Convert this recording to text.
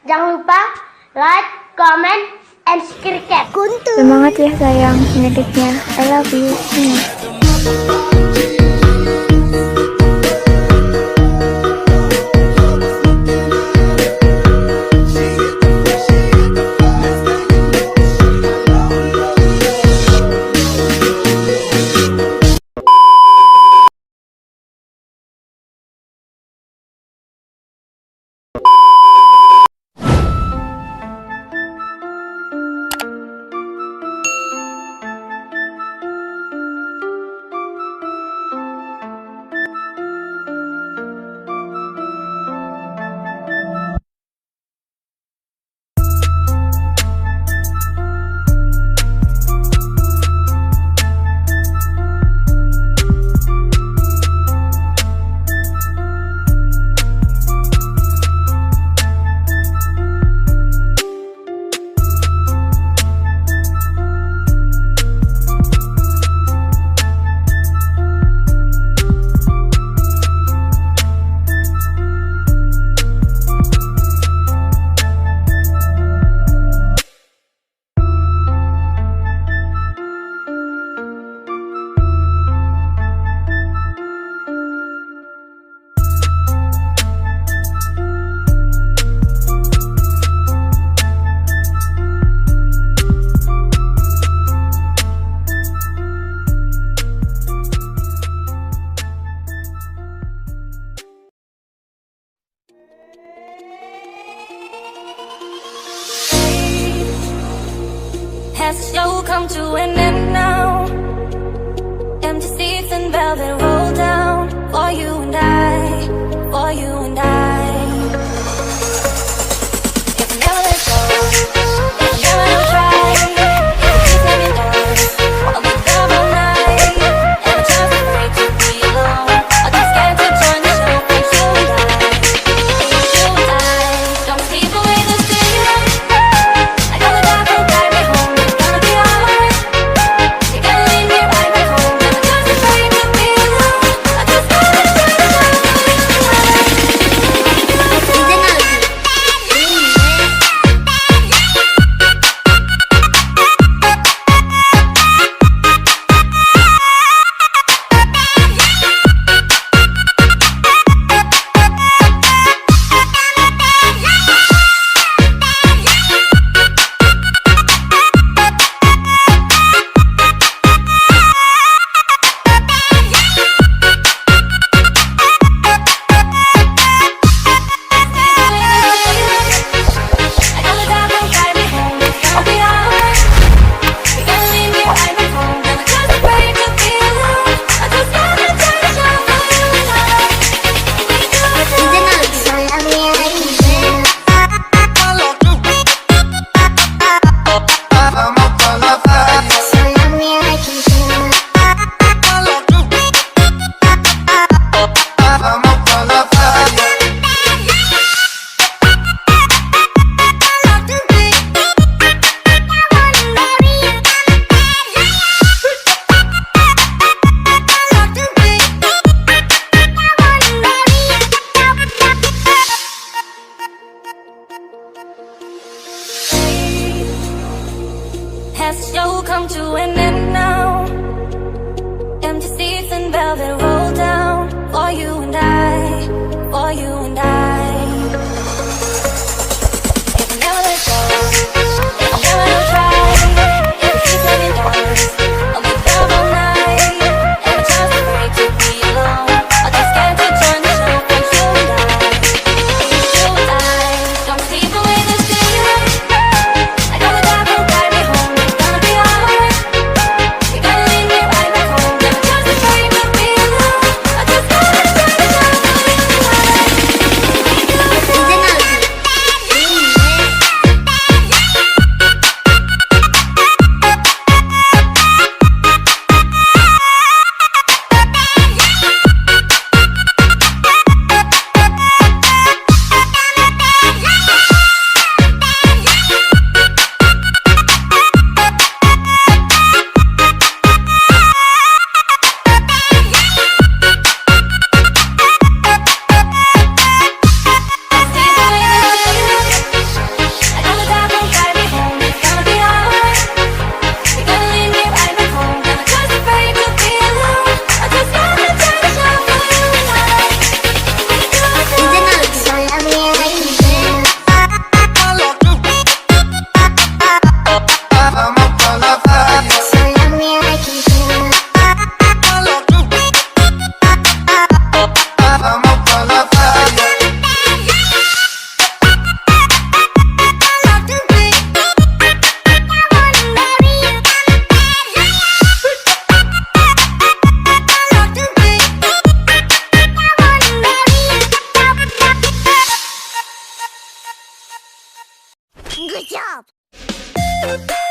Jangan lupa like, comment, and subscribe. Semangat ya sayang, ngeditnya. I love you. Has the show come to an end now? Empty seats and velvet roll down for you and I, for you and I. If you never let go, if you never try, if you keep doors, I'll be there all night. And I'm just afraid to be alone. I'll be scared to join the show for you and I, don't sleep away this day. I know the dark will guide me home. Has the show come to an end now? Empty seats and velvet roll down for you and I, for you and I. If you never let go, if you never try, if you keep letting doors, I'll be there all night. And I'm just afraid to be alone. I'll be scared to join the show for you and I, don't sleep away this day. I know the dark will guide me home. You're gonna be alright. You're gonna lead me right back home. I'm just afraid to be alone. Bye.